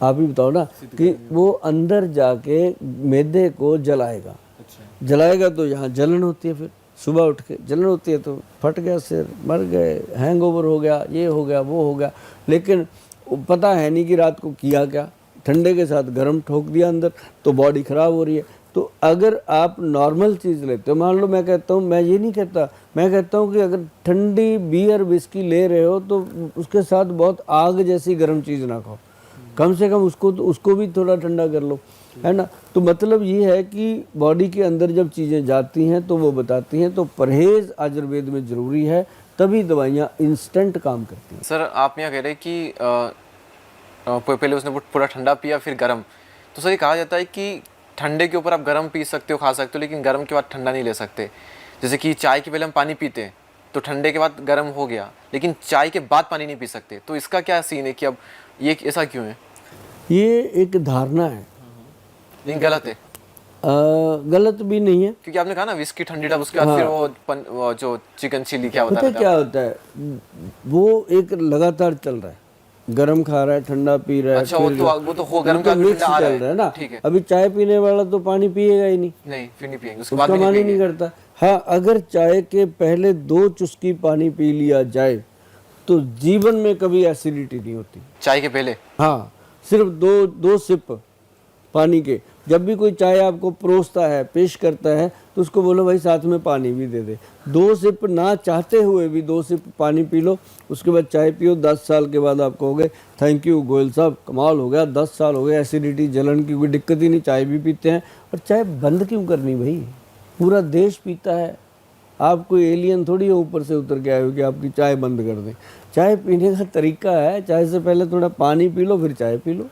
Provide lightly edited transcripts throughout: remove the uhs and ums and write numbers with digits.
आप ही बताओ ना कि वो अंदर जाके मैदे को जलाएगा। अच्छा। जलाएगा तो यहाँ जलन होती है, फिर सुबह उठ के जलन होती है, तो फट गया सिर, मर गए, हैंगओवर हो गया, ये हो गया, वो हो गया। लेकिन पता है नहीं कि रात को किया क्या, ठंडे के साथ गर्म ठोक दिया अंदर, तो बॉडी खराब हो रही है। तो अगर आप नॉर्मल चीज़ लेते हो, मान लो मैं कहता हूँ, मैं ये नहीं कहता, मैं कहता हूँ कि अगर ठंडी बियर विस्की ले रहे हो तो उसके साथ बहुत आग जैसी गर्म चीज़ ना खाओ, कम से कम उसको भी थोड़ा ठंडा कर लो, है ना। तो मतलब ये है कि बॉडी के अंदर जब चीज़ें जाती हैं तो वो बताती हैं, तो परहेज़ आयुर्वेद में ज़रूरी है, तभी दवाइयाँ इंस्टेंट काम करती हैं। सर आप यहाँ कह रहे हैं कि पहले उसने पूरा ठंडा पिया फिर गर्म, तो सर ये कहा जाता है कि ठंडे के ऊपर आप गर्म पी सकते हो, खा सकते हो, लेकिन गर्म के बाद ठंडा नहीं ले सकते। जैसे कि चाय के पहले हम पानी पीते हैं तो ठंडे के बाद गर्म हो गया, लेकिन चाय के बाद पानी नहीं पी सकते, तो इसका क्या सीन है कि अब ये ऐसा क्यों है? ये एक धारणा है, लेकिन गलत है। गलत भी नहीं है। क्योंकि आपने कहा ना विस्की ठंडी तब उसके बाद फिर वो जो चिकन चिली क्या होता पता है, क्या होता है, वो एक लगातार चल रहा है, गरम खा रहा है, ठंडा पी रहा है। अच्छा, वो तो हो गरम का मिक्स ठंडा आ चल रहा रहा है ना। ठीक है। अभी चाय पीने वाला तो पानी पिएगा ही नहीं, नहीं, फिर नहीं पिएंगे, उसके बाद उसका भी मन नहीं ही नहीं पिएंगे। करता। हाँ, अगर चाय के पहले 2 चुस्की पानी पी लिया जाए तो जीवन में कभी एसिडिटी नहीं होती। चाय के पहले? हाँ, सिर्फ दो सिप पानी के। जब भी कोई चाय आपको परोसता है, पेश करता है, तो उसको बोलो भाई साथ में पानी भी दे दे। 2 सिप ना चाहते हुए भी 2 सिप पानी पी लो, उसके बाद चाय पियो। 10 साल के बाद आप कहोगे थैंक यू गोयल साहब, कमाल हो गया, 10 साल हो गए, एसिडिटी जलन की कोई दिक्कत ही नहीं, चाय भी पीते हैं। और चाय बंद क्यों करनी भाई, पूरा देश पीता है। आप कोई एलियन थोड़ी हो ऊपर से उतर के आए हो कि आपकी चाय बंद कर दें। चाय पीने का तरीका है, चाय से पहले थोड़ा पानी पी लो, फिर चाय पी लो।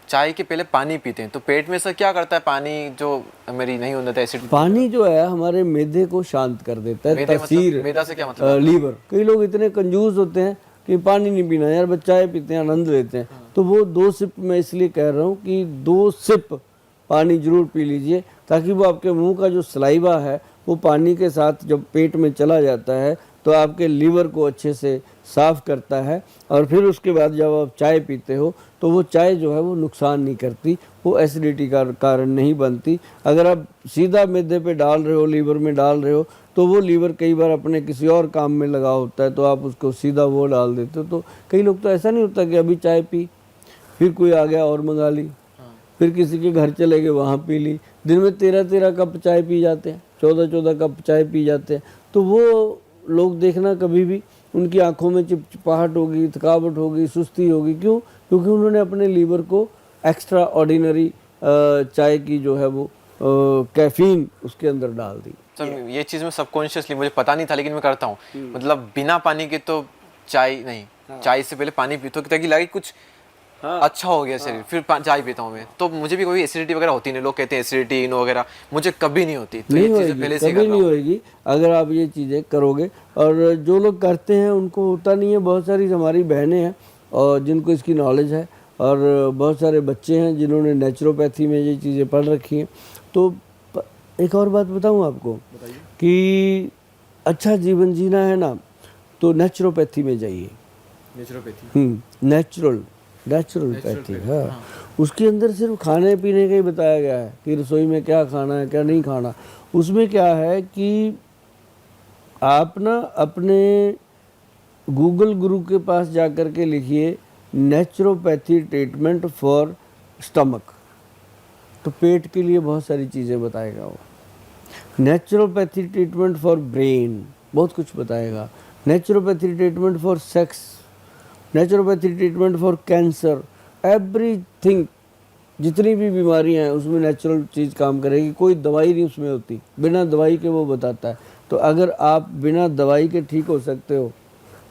चाय के पहले पानी पीते हैं तो पेट में सर क्या करता है पानी, जो मेरी नहीं होता एसिड? पानी जो है हमारे मैदे को शांत कर देता है, तासीर। मैदा से क्या मतलब? लीवर। कई लोग इतने कंजूस होते हैं कि पानी नहीं पीना यार, बस चाय पीते हैं, आनंद लेते हैं। तो वो 2 सिप मैं इसलिए कह रहा हूँ कि 2 सिप पानी जरूर पी लीजिए, ताकि वो आपके मुंह का जो सलाइवा है वो पानी के साथ जब पेट में चला जाता है तो आपके लीवर को अच्छे से साफ़ करता है। और फिर उसके बाद जब आप चाय पीते हो तो वो चाय जो है वो नुकसान नहीं करती, वो एसिडिटी का कारण नहीं बनती। अगर आप सीधा मैदे पे डाल रहे हो, लीवर में डाल रहे हो, तो वो लीवर कई बार अपने किसी और काम में लगा होता है, तो आप उसको सीधा वो डाल देते हो। तो कई लोग तो ऐसा नहीं होता कि अभी चाय पी, फिर कोई आ गया और मंगा ली, फिर किसी के घर चले गए वहाँ पी ली। दिन में 13 कप चाय पी जाते हैं, 14 कप चाय पी जाते हैं। तो वो लोग देखना कभी भी उनकी आंखों में चिपचिपाहट होगी, थकावट होगी, सुस्ती होगी। क्यों? क्योंकि उन्होंने अपने लीवर को एक्स्ट्रा ऑर्डिनरी चाय की जो है वो कैफीन उसके अंदर डाल दी। सर ये चीज़ मैं सबकॉन्शियसली, मुझे पता नहीं था लेकिन मैं करता हूँ। मतलब बिना पानी के तो चाय नहीं, चाय से पहले पानी पीता हूँ ताकि लगे कुछ अच्छा हो गया शरीर, फिर चाय पीता हूँ मैं। तो मुझे भी कोई एसिडिटी वगैरह होती नहीं, लोग कहते हैं एसिडिटी इनो वगैरह, मुझे कभी नहीं होती। तो नहीं ये चीज़ें होएगी, पहले से कभी नहीं होएगी अगर आप ये चीज़ें करोगे। और जो लोग करते हैं उनको होता नहीं है। बहुत सारी हमारी बहनें हैं और जिनको इसकी नॉलेज है, और बहुत सारे बच्चे हैं जिन्होंने नेचुरोपैथी में ये चीज़ें पढ़ रखी हैं। तो एक और बात बताऊँ आपको कि अच्छा जीवन जीना है ना, तो नेचुरोपैथी में जाइए। नेचुरल नेचुरोपैथी, हाँ। उसके अंदर सिर्फ खाने पीने का ही बताया गया है कि रसोई में क्या खाना है क्या नहीं खाना। उसमें क्या है कि आप ना अपने गूगल गुरु के पास जाकर के लिखिए नेचुरोपैथी ट्रीटमेंट फॉर स्टमक, तो पेट के लिए बहुत सारी चीज़ें बताएगा वो। नेचुरोपैथी ट्रीटमेंट फॉर ब्रेन, बहुत कुछ बताएगा। Naturopathy treatment for sex, naturopathy treatment for cancer, everything. जितनी भी बीमारियां हैं उसमें नेचुरल चीज़ काम करेगी, कोई दवाई नहीं उसमें होती, बिना दवाई के वो बताता है। तो अगर आप बिना दवाई के ठीक हो सकते हो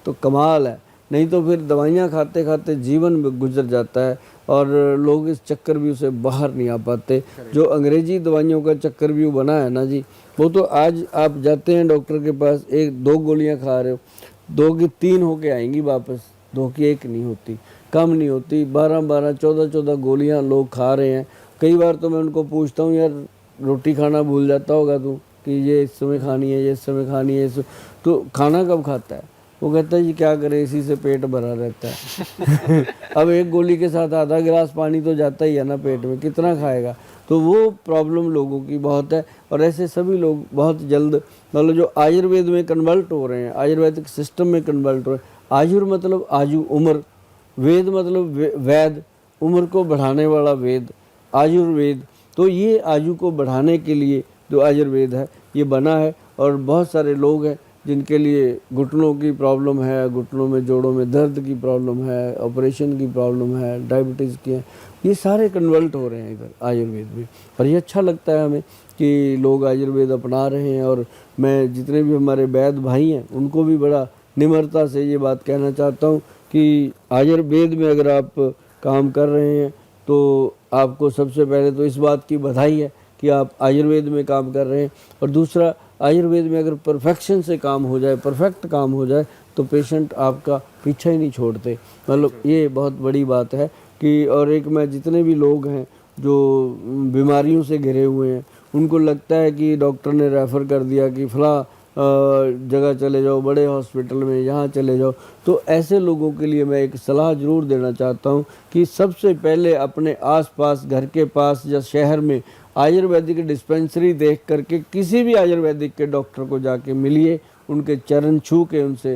तो कमाल है, नहीं तो फिर दवाइयाँ खाते खाते जीवन गुजर जाता है और लोग इस चक्कर व्यू से बाहर नहीं आ पाते। जो अंग्रेजी दवाइयों का चक्कर व्यू बना है ना जी, वो तो आज आप जाते हैं डॉक्टर के पास, 1-2 गोलियाँ खा रहे हो, 2 की 3 होके आएंगी वापस, 2 की 1 नहीं होती, कम नहीं होती। 12-12, 14-14 गोलियाँ लोग खा रहे हैं। कई बार तो मैं उनको पूछता हूँ यार रोटी खाना भूल जाता होगा तू कि ये इस समय खानी है, ये इस समय खानी है, तो खाना कब खाता है? वो कहता है जी क्या करें, इसी से पेट भरा रहता है। अब एक गोली के साथ आधा गिलास पानी तो जाता ही है ना पेट में, कितना खाएगा। तो वो प्रॉब्लम लोगों की बहुत है, और ऐसे सभी लोग बहुत जल्द मतलब जो आयुर्वेद में कन्वर्ट हो रहे हैं, आयुर्वेदिक सिस्टम में कन्वर्ट हो रहे हैं। आयुर मतलब आयु, उम्र, वेद मतलब वैद, उम्र को बढ़ाने वाला वेद, आयुर्वेद। तो ये आयु को बढ़ाने के लिए जो आयुर्वेद है ये बना है, और बहुत सारे लोग हैं जिनके लिए घुटनों की प्रॉब्लम है, घुटनों में जोड़ों में दर्द की प्रॉब्लम है, ऑपरेशन की प्रॉब्लम है, डायबिटीज़ की है, ये सारे कन्वर्ट हो रहे हैं इधर आयुर्वेद में। और ये अच्छा लगता है हमें कि लोग आयुर्वेद अपना रहे हैं। और मैं जितने भी हमारे वैद्य भाई हैं उनको भी बड़ा निम्रता से ये बात कहना चाहता हूँ कि आयुर्वेद में अगर आप काम कर रहे हैं तो आपको सबसे पहले तो इस बात की बधाई है कि आप आयुर्वेद में काम कर रहे हैं। और दूसरा, आयुर्वेद में अगर परफेक्शन से काम हो जाए, परफेक्ट काम हो जाए, तो पेशेंट आपका पीछा ही नहीं छोड़ते। मतलब ये बहुत बड़ी बात है कि, और एक मैं जितने भी लोग हैं जो बीमारियों से घिरे हुए हैं, उनको लगता है कि डॉक्टर ने रेफ़र कर दिया कि फला जगह चले जाओ, बड़े हॉस्पिटल में, यहाँ चले जाओ, तो ऐसे लोगों के लिए मैं एक सलाह ज़रूर देना चाहता हूँ कि सबसे पहले अपने आसपास, घर के पास या शहर में आयुर्वेदिक डिस्पेंसरी देख करके किसी भी आयुर्वेदिक के डॉक्टर को जाके मिलिए, उनके चरण छू के उनसे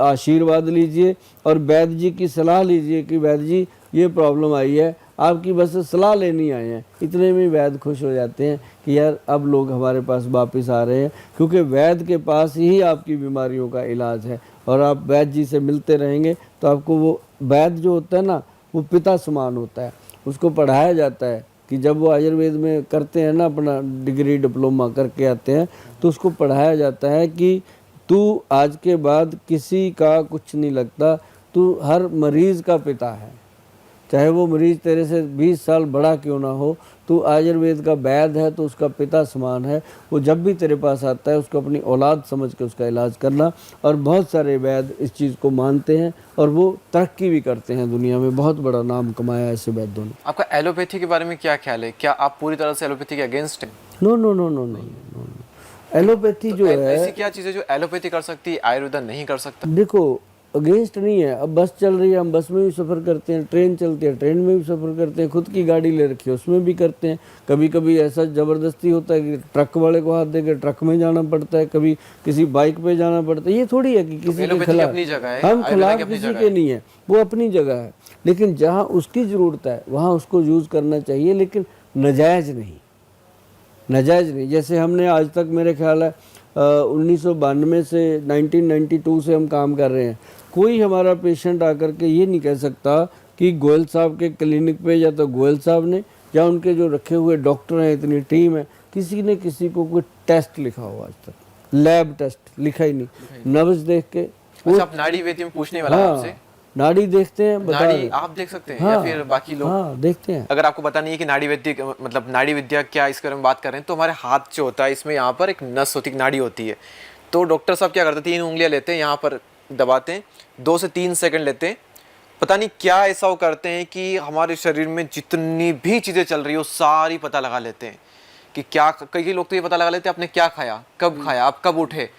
आशीर्वाद लीजिए और वैद्य जी की सलाह लीजिए कि वैद्य जी ये प्रॉब्लम आई है, आपकी बस सलाह लेनी आए हैं। इतने में वैद्य खुश हो जाते हैं कि यार अब लोग हमारे पास वापस आ रहे हैं, क्योंकि वैद्य के पास ही आपकी बीमारियों का इलाज है। और आप वैद्य जी से मिलते रहेंगे तो आपको वो वैद्य जो होता है ना, वो पिता समान होता है। उसको पढ़ाया जाता है कि जब वो आयुर्वेद में करते हैं ना, अपना डिग्री डिप्लोमा करके आते हैं, तो उसको पढ़ाया जाता है कि तू आज के बाद किसी का कुछ नहीं लगता, तू हर मरीज़ का पिता है, चाहे वो मरीज़ तेरे से 20 साल बड़ा क्यों ना हो, तू आयुर्वेद का वैद्य है तो उसका पिता समान है। वो जब भी तेरे पास आता है उसको अपनी औलाद समझ के उसका इलाज करना। और बहुत सारे वैद्य इस चीज़ को मानते हैं और वो तरक्की भी करते हैं, दुनिया में बहुत बड़ा नाम कमाया ऐसे वैद्यों ने। आपका एलोपैथी के बारे में क्या ख्याल है? क्या आप पूरी तरह से एलोपैथी के अगेंस्ट हैं? No no no no no no. Allopathy जो है, ऐसी क्या चीज़ें जो एलोपैथी कर सकती है आयुर्वेद नहीं कर सकता? देखो अगेंस्ट नहीं है। अब बस चल रही है, हम बस में भी सफ़र करते हैं, ट्रेन चलती है, ट्रेन में भी सफ़र करते हैं, खुद की गाड़ी ले रखी है उसमें भी करते हैं। कभी कभी ऐसा ज़बरदस्ती होता है कि ट्रक वाले को हाथ देकर ट्रक में जाना पड़ता है, कभी किसी बाइक पे जाना पड़ता है। ये थोड़ी है कि किसी के खिलाफ, हम खिलाफ किसी के नहीं है, वो अपनी जगह है। लेकिन जहाँ उसकी ज़रूरत है वहाँ उसको यूज़ करना चाहिए, लेकिन नाजायज़ नहीं, नाजायज़ नहीं। जैसे हमने आज तक मेरे ख्याल है 1992 से 1992 से हम काम कर रहे हैं, कोई हमारा पेशेंट आकर के ये नहीं कह सकता कि गोयल साहब के क्लिनिक पे या तो गोयल साहब ने या उनके जो रखे हुए डॉक्टर हैं, इतनी टीम है, किसी ने किसी को कोई टेस्ट लिखा हो आज तक, लैब टेस्ट लिखा ही नहीं। नब्ज देख के, अच्छा, आप नाड़ी वेद में पूछने वाला है आपसे, नाड़ी देखते हैं, नाड़ी आप देख सकते हैं या फिर बाकी लोग? हाँ देखते हैं। अगर आपको पता नहीं है कि नाड़ी वैद्य मतलब नाड़ी विद्या क्या, इसके बारे में बात कर रहे हैं, तो हमारे हाथ जो होता है इसमें यहाँ पर एक नस होती है, नाड़ी होती है। तो डॉक्टर साहब क्या करते हैं, 3 उंगलियां लेते हैं, यहाँ पर दबाते हैं, 2 से 3 सेकंड लेते हैं, पता नहीं क्या ऐसा वो करते हैं कि हमारे शरीर में जितनी भी चीज़ें चल रही हो सारी पता लगा लेते हैं कि क्या। कई लोग तो ये पता लगा लेते हैं आपने क्या खाया, कब खाया, आप कब उठे,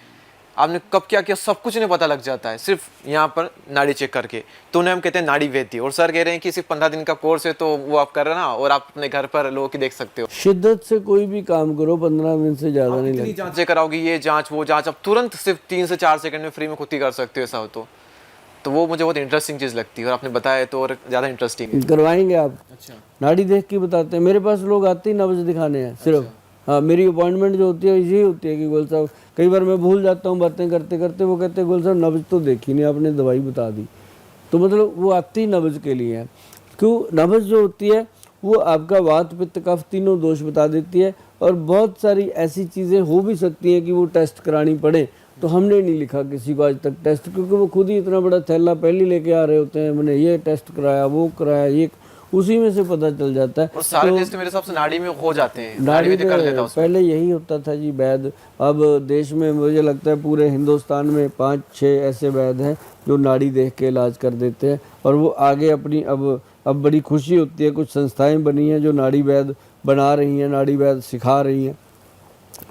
आपने कब क्या किया, सब कुछ इन्हें पता लग जाता है सिर्फ यहाँ पर नाड़ी चेक करके। तो उन्हें हम कहते हैं नाड़ी वैद्य। और सर कह रहे हैं कि सिर्फ 15 दिन का कोर्स है, तो वो आप कर रहे ना, और आप अपने घर पर लोगों की देख सकते हो। शिद्दत से कोई भी काम करो, 15 दिन से ज़्यादा नहीं लगता। जांचें कराओगी, ये जांच वो जांच, अब तुरंत सिर्फ 3 से 4 सेकंड में फ्री में खुद ही कर सकते हो, ऐसा हो तो वो मुझे बहुत इंटरेस्टिंग चीज़ लगती है, और आपने बताया तो और ज़्यादा इंटरेस्टिंग है। करवाएंगे आप? अच्छा, नाड़ी देख के बताते हैं। मेरे पास लोग आते ही नब्ज दिखाने हैं सिर्फ। हाँ, मेरी अपॉइंटमेंट जो होती है यही होती है कि गोल साहब, कई बार मैं भूल जाता हूँ बातें करते करते, वो कहते हैं गोल साहब नब्ज तो देखी नहीं आपने, दवाई बता दी। तो मतलब वो आती ही नब्ज के लिए है। क्यों? नब्ज जो होती है वो आपका वात पित्त कफ तीनों दोष बता देती है, और बहुत सारी ऐसी चीज़ें हो भी सकती हैं कि वो टेस्ट करानी पड़े। तो हमने नहीं लिखा किसी को आज तक टेस्ट, क्योंकि वो खुद ही इतना बड़ा थैला पहले लेके आ रहे होते हैं, मैंने ये टेस्ट कराया, वो कराया, ये उसी में से पता चल जाता है। और सारे टेस्ट मेरे हिसाब से नाड़ी में हो जाते हैं, नाड़ी वैद्य कर लेता है उसमें। पहले यही होता था जी वैद्य। अब देश में मुझे लगता है पूरे हिंदुस्तान में 5-6 ऐसे वैद्य हैं जो नाड़ी देख के इलाज कर देते हैं, और वो आगे अपनी अब बड़ी खुशी होती है, कुछ संस्थाएं बनी हैं जो नाड़ी वैद्य बना रही हैं, नाड़ी वैद्य सिखा रही हैं।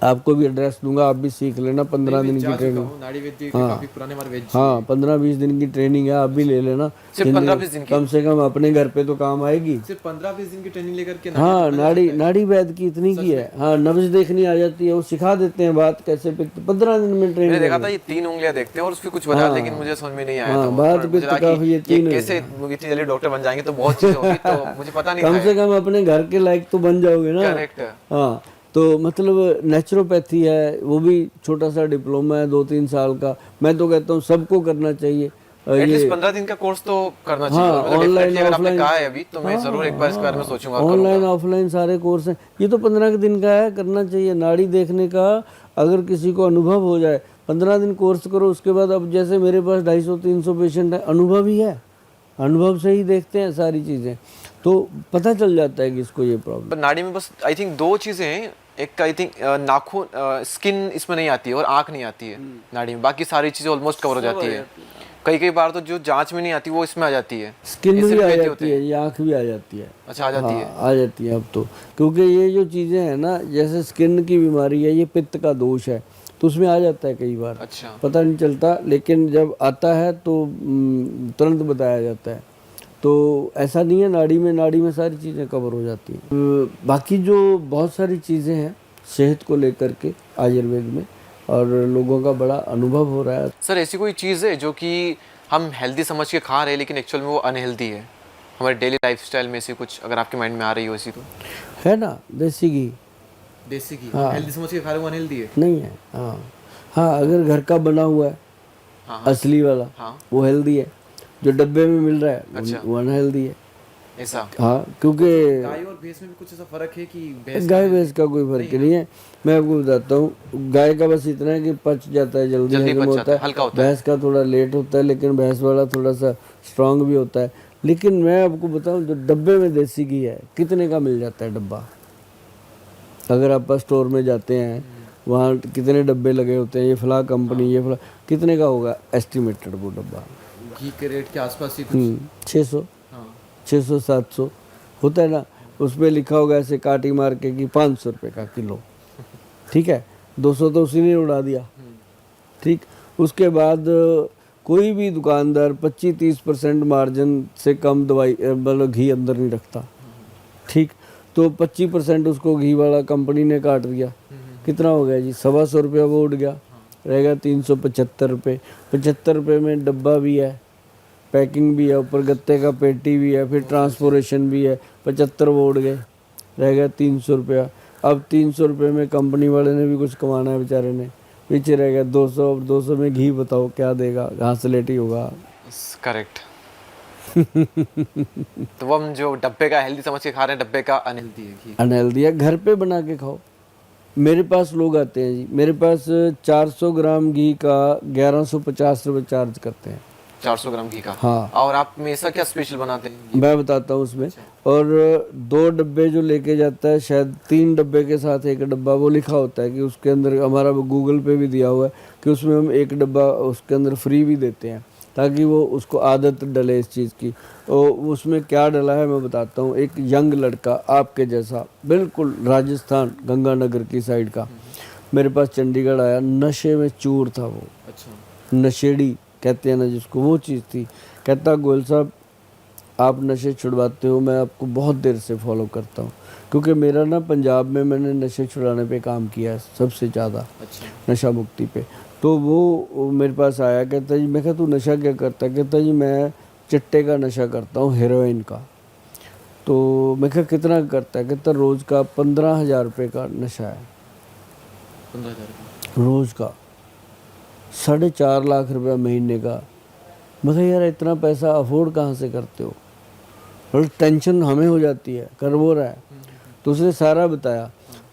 आपको भी एड्रेस दूंगा, आप भी सीख लेना, 15 दिन की ट्रेनिंग। नाड़ी वैद्य काफी पुराने हमारे वैद्य हाँ 15-20 दिन की ट्रेनिंग है, आप भी ले लेना। सिर्फ 15-20 दिन की? कम से कम अपने घर पे तो काम आएगी। सिर्फ 15-20 दिन की ट्रेनिंग लेकर के हाँ नाड़ी वैद्य की इतनी की है। हाँ नब्ज देखनी आ जाती है, वो सिखा देते हैं बात कैसे पित्त, 15 दिन में मैंने ट्रेनिंग। देखा था ये 3 उंगलियां देखते हैं और उसपे कुछ बता, लेकिन मुझे समझ में नहीं आया। तो बात मुझे पित्त लगा का कि ये 3 कैसे इतनी जल्दी डॉक्टर बन जाएंगे, तो बहुत चीजें होगी, तो मुझे पता नहीं कम था। से कम अपने घर के लायक तो बन जाओगे ना। करेक्ट। हाँ तो मतलब नेचुरोपैथी है, वो भी छोटा सा डिप्लोमा है 2-3 साल का। मैं तो कहता हूँ सबको करना चाहिए। एटलीस्ट 15 दिन का कोर्स तो करना चाहिए। हाँ, मतलब ऑनलाइन definitely अगर आपने ऑफलाइन, कहा है अभी, तो मैं जरूर एक बार इसके बारे में सोचूंगा, ऑनलाइन करूंगा। ऑफलाइन सारे कोर्स हैं। ये तो 15 दिन का है, करना चाहिए। नाड़ी देखने का अगर किसी को अनुभव हो जाए, 15 दिन कोर्स करो, उसके बाद अब जैसे मेरे पास 250-300 पेशेंट है, अनुभव ही है, अनुभव से ही देखते हैं सारी चीज़ें, तो पता चल जाता है कि इसको ये प्रॉब्लम। पर नाड़ी में बस आई थिंक 2 चीजें हैं। एक आई थिंक नाखून, स्किन इसमें नहीं आती है और आंख नहीं आती है नाड़ी में, बाकी सारी चीजें ऑलमोस्ट कवर हो जाती है। कई बार तो जो जांच में नहीं आती वो इसमें आ जाती है। स्किन ये भी सिर्फ आ वैद्य जाती होते है, हैं। ये आँख भी आ जाती है। अच्छा, आ जाती है। आ जाती है अब तो, क्योंकि ये जो चीज़ें हैं ना, जैसे स्किन की बीमारी है, ये पित्त का दोष है, तो उसमें आ जाता है कई बार। अच्छा। पता नहीं चलता, लेकिन जब आता है तो तुरंत बताया जाता है। तो ऐसा नहीं है, नाड़ी में सारी चीज़ें कवर हो जाती हैं। बाकी जो बहुत सारी चीज़ें हैं सेहत को लेकर के आयुर्वेद में, और लोगों का बड़ा अनुभव हो रहा है। सर ऐसी कोई चीज़ है जो कि हम हेल्दी समझ के खा रहे हैं, लेकिन एक्चुअल में वो अनहेल्दी है हमारे डेली लाइफस्टाइल में से कुछ, अगर आपके माइंड में आ रही हो ऐसी? तो है ना, देसी घी। देसी घी हेल्दी समझ के खा रहे हो, अनहेल्दी है? नहीं है। हाँ अगर घर का बना हुआ है, असली वाला, वो हेल्दी है। जो डब्बे में मिल रहा है वो अनहेल्दी है। ऐसा? हाँ, क्योंकि गाय और भैंस में भी कुछ ऐसा फर्क है कि गाय भैंस का कोई फर्क नहीं है। मैं आपको बताता हूँ, गाय का बस इतना है कि पच जाता है, जल्दी हजम होता है, हल्का होता है। भैंस का थोड़ा लेट होता है, लेकिन भैंस वाला थोड़ा सा स्ट्रांग भी होता है। लेकिन मैं आपको बताऊँ, जो डब्बे में देसी घी है, कितने का मिल जाता है डब्बा? अगर आप स्टोर में जाते हैं, वहाँ कितने डब्बे लगे होते हैं, ये फला कंपनी, ये फला, कितने का होगा एस्टिमेटेड वो डब्बा? घी के रेट के आसपास ही कुछ 600-700 होता है ना। उस पर लिखा होगा ऐसे काटी मार के कि 500 रुपये का किलो। ठीक है, 200 तो उसी ने उड़ा दिया। ठीक, उसके बाद कोई भी दुकानदार 25-30% मार्जिन से कम दवाई मतलब घी अंदर नहीं रखता। ठीक, तो 25% उसको घी वाला कंपनी ने काट दिया। कितना हो गया जी? 125 रुपया वो उड़ गया, रहेगा 375 रुपये। 75 रुपये में डब्बा भी है, पैकिंग भी है, ऊपर गत्ते का पेटी भी है, फिर ट्रांसपोर्टेशन भी है। 75 वो उड़ गए, रहेगा 300 रुपया। अब 300 रुपये में कंपनी वाले ने भी कुछ कमाना है बेचारे ने, पीछे रह गया 200। अब 200 में घी बताओ क्या देगा? घासलेट ही होगा। करेक्ट। तो वो हम जो डब्बे का हेल्दी समझ के खा रहे हैं, डब्बे का अनहेल्दी है घी। अनहेल्दी है, घर पे बना के खाओ। मेरे पास लोग आते हैं जी, मेरे पास 400 ग्राम घी का 1150 रुपये चार्ज करते हैं। 400 ग्राम घी का? हाँ। और आप में ऐसा क्या स्पेशल बनाते हैं? मैं बताता हूँ उसमें। और 2 डब्बे जो लेके जाता है, शायद 3 डब्बे के साथ 1 डब्बा, वो लिखा होता है कि उसके अंदर, हमारा गूगल पे भी दिया हुआ है कि उसमें हम 1 डब्बा उसके अंदर फ्री भी देते हैं, ताकि वो उसको आदत डले इस चीज़ की। और उसमें क्या डला है मैं बताता हूँ। एक यंग लड़का आपके जैसा, बिल्कुल राजस्थान गंगानगर की साइड का, मेरे पास चंडीगढ़ आया, नशे में चूर था वो। अच्छा। नशेड़ी कहते हैं ना जिसको, वो चीज़ थी। कहता गोयल साहब आप नशे छुड़वाते हो, मैं आपको बहुत देर से फॉलो करता हूँ, क्योंकि मेरा ना पंजाब में मैंने नशे छुड़ाने पे काम किया है सबसे ज़्यादा। अच्छा। नशा मुक्ति पे। तो वो मेरे पास आया, कहता जी, मैं कहा तू नशा क्या करता है? कहता जी मैं चिट्टे का नशा करता हूँ, हेरोइन का। तो मैं कहा कितना करता है? कहता रोज़ का 15,000 रुपये का नशा है। 15,000 रोज़ का 4.5 लाख रुपया महीने का। मैं कहा यार इतना पैसा अफोर्ड कहाँ से करते हो? और टेंशन हमें हो जाती है, कर वो रहा है। तो उसने सारा बताया।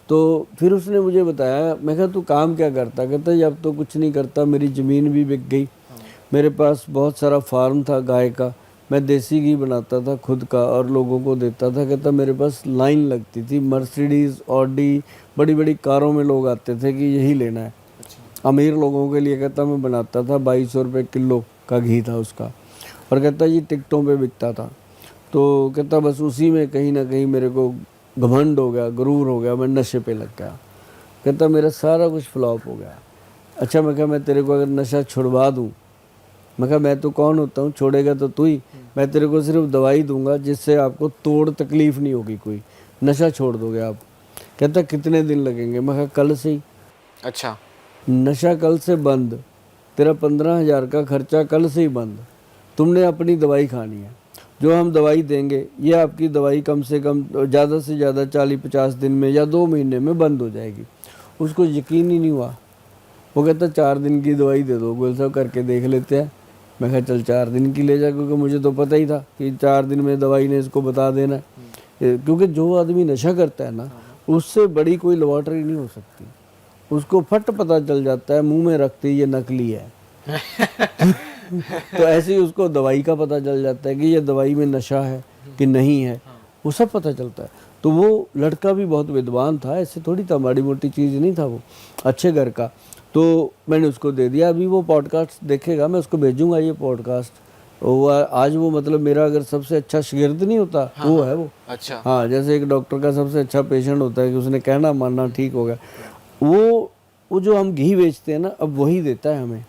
तो फिर उसने मुझे बताया, मैं कहा तू काम क्या करता? कहता जी अब तो कुछ नहीं करता, मेरी ज़मीन भी बिक गई, मेरे पास बहुत सारा फार्म था गाय का, मैं देसी घी बनाता था खुद का और लोगों को देता था। कहता मेरे पास लाइन लगती थी, मर्सिडीज़, ऑडी, बड़ी बड़ी कारों में लोग आते थे कि यही लेना है। अमीर लोगों के लिए कहता मैं बनाता था, 2200 रुपये किलो का घी था उसका। और कहता ये टिकटों पे बिकता था। तो कहता बस उसी में कहीं ना कहीं मेरे को घमंड हो गया, गुरूर हो गया, मैं नशे पे लग गया। कहता मेरा सारा कुछ फ्लॉप हो गया। अच्छा, मैं कहा मैं तेरे को अगर नशा छुड़वा दूँ, मैं कहा मैं तो कौन होता हूँ, छोड़ेगा तो तू ही, मैं तेरे को सिर्फ दवाई दूंगा जिससे आपको तोड़ तकलीफ नहीं होगी कोई, नशा छोड़ दोगे आप। कहता कितने दिन लगेंगे? मैं कहा कल से ही। अच्छा, नशा कल से बंद, तेरा 15,000 का खर्चा कल से ही बंद, तुमने अपनी दवाई खानी है। जो हम दवाई देंगे ये आपकी दवाई कम से कम ज़्यादा से ज़्यादा 40-50 दिन में या 2 महीने में बंद हो जाएगी। उसको यकीन ही नहीं हुआ। वो कहता 4 दिन की दवाई दे दो गोयल साहब, करके देख लेते हैं। मैं कहा चल 4 दिन की ले जा, क्योंकि मुझे तो पता ही था कि 4 दिन में दवाई ने इसको बता देना है। क्योंकि जो आदमी नशा करता है ना, उससे बड़ी कोई लेबॉर्टरी नहीं हो सकती। उसको फट पता चल जाता है मुंह में रखते ही ये नकली है। तो ऐसे ही उसको दवाई का पता चल जाता है कि ये दवाई में नशा है कि नहीं है, वो सब पता चलता है। तो वो लड़का भी बहुत विद्वान था, ऐसे थोड़ी था, माड़ी मोटी चीज़ नहीं था, वो अच्छे घर का। तो मैंने उसको दे दिया। अभी वो पॉडकास्ट देखेगा, मैं उसको भेजूंगा ये पॉडकास्ट। वो आज वो मतलब मेरा अगर सबसे अच्छा शागिर्द नहीं होता, वो है वो। अच्छा, हाँ, जैसे एक डॉक्टर का सबसे अच्छा पेशेंट होता है कि उसने कहना मानना ठीक हो गया, वो जो हम घी बेचते हैं ना, अब वही देता है हमें।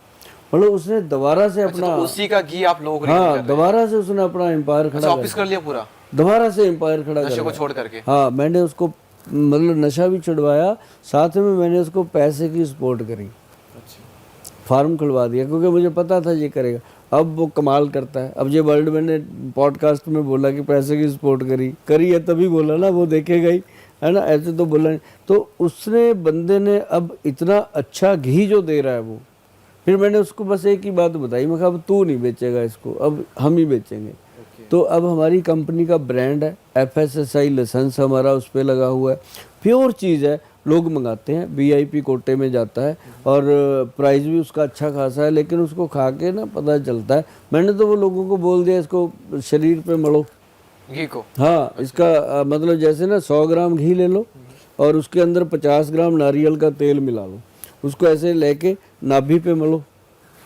मतलब उसने दोबारा से अपना तो उसी का घी आप लोग हाँ दोबारा से उसने अपना एम्पायर खड़ा वापस कर लिया पूरा, दोबारा से एम्पायर खड़ा नशे को कर। छोड़ करके। हाँ, मैंने उसको मतलब नशा भी छुड़वाया, साथ में मैंने उसको पैसे की सपोर्ट करी। अच्छा, फार्म खुलवा दिया, क्योंकि मुझे पता था ये करेगा। अब वो कमाल करता है। अब ये वर्ल्ड मैंने पॉडकास्ट में बोला कि पैसे की सपोर्ट करी है तभी बोला ना, वो देखेगा ही, है ना, ऐसे तो बोला नहीं। तो उसने बंदे ने अब इतना अच्छा घी जो दे रहा है वो, फिर मैंने उसको बस एक ही बात बताई, मैं कहा अब तू नहीं बेचेगा इसको, अब हम ही बेचेंगे। तो अब हमारी कंपनी का ब्रांड है, FSSI लाइसेंस हमारा उस पर लगा हुआ है, प्योर चीज़ है, लोग मंगाते हैं, VIP कोटे में जाता है और प्राइस भी उसका अच्छा खासा है। लेकिन उसको खा के ना पता चलता है, मैंने तो वो लोगों को बोल दिया इसको शरीर पे मलो घी को। हाँ, इसका मतलब जैसे ना 100 ग्राम घी ले लो और उसके अंदर 50 ग्राम नारियल का तेल मिला लो, उसको ऐसे लेके नाभि पे मलो,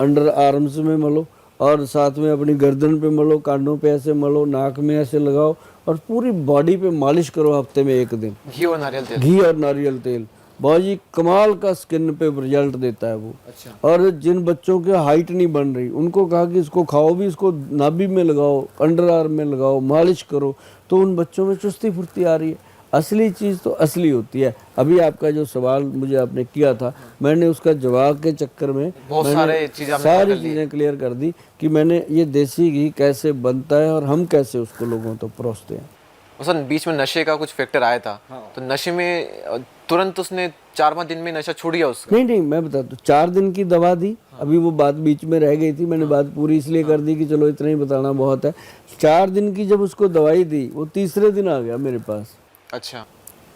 अंडर आर्म्स में मलो और साथ में अपनी गर्दन पे मलो, कानों पे ऐसे मलो, नाक में ऐसे लगाओ और पूरी बॉडी पे मालिश करो हफ्ते में 1 दिन, घी और नारियल तेल। घी और नारियल तेल। बाजी कमाल का स्किन पे रिजल्ट देता है वो। अच्छा, और जिन बच्चों के हाइट नहीं बन रही उनको कहा कि इसको खाओ भी, इसको नाभि में लगाओ, अंडर आर्म में लगाओ, मालिश करो, तो उन बच्चों में चुस्ती फुर्ती आ रही है। असली चीज़ तो असली होती है। अभी आपका जो सवाल मुझे आपने किया था, मैंने उसका जवाब के चक्कर में बहुत सारे चीज़ें आपने सारी चीज़ें क्लियर कर दी कि मैंने ये देसी घी कैसे बनता है और हम कैसे उसको लोगों तक परोसते हैं। उसन बीच में नशे का कुछ फैक्टर आया था, तो नशे में तुरंत उसने 4-5 दिन में नशा छूट गया उसका? नहीं, मैं बताता हूँ, 4 दिन की दवा दी। अभी वो बात बीच में रह गई थी, मैंने बात पूरी इसलिए कर दी कि चलो इतना ही बताना बहुत है। 4 दिन की जब उसको दवाई दी, वो तीसरे दिन आ गया मेरे पास, अच्छा,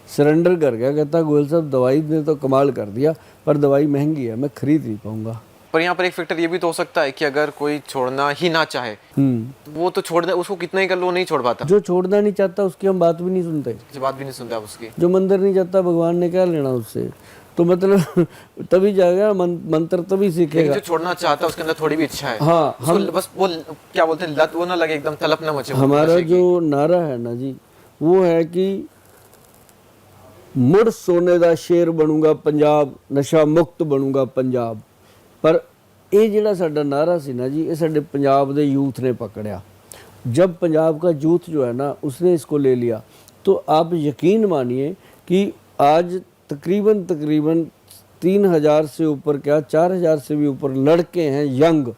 सरेंडर कर गया। कहता गोयल साहब दवाई ने तो कमाल कर दिया, पर दवाई महंगी है, मैं खरीद नहीं पाऊंगा। पर यहाँ पर एक फैक्टर ये भी तो हो सकता है कि अगर कोई छोड़ना ही ना चाहे तो वो तो छोड़ दे, उसको कितना ही कर लो नहीं छोड़ पाता। जो छोड़ना नहीं चाहता उसकी हम बात भी नहीं सुनते, जो बात भी नहीं सुनते आप उसकी। जो मंदिर नहीं जाता भगवान ने क्या लेना उससे। तो मतलब तभी जाएगा मंत्र, तभी सीखेगा। जो छोड़ना चाहता है उसके अंदर थोड़ी भी इच्छा है। हाँ, हम बस वो क्या बोलते हैं, लत वो ना लगे, एकदम तलब ना मचे। हमारा जो नारा है ना जी, वो है कि मुड़ सोने दा शेर बनूंगा पंजाब, नशा मुक्त बनूंगा पंजाब। पर ये ਜਿਹੜਾ ਸਾਡਾ नारा सी ना जी, ये साडे पंजाब दे यूथ ने पकड़िया। जब पंजाब का यूथ जो है ना उसने इसको ले लिया, तो आप यकीन मानिए कि आज तकरीबन 3000 से ऊपर, क्या 4000 से भी ऊपर लड़के हैं यंग,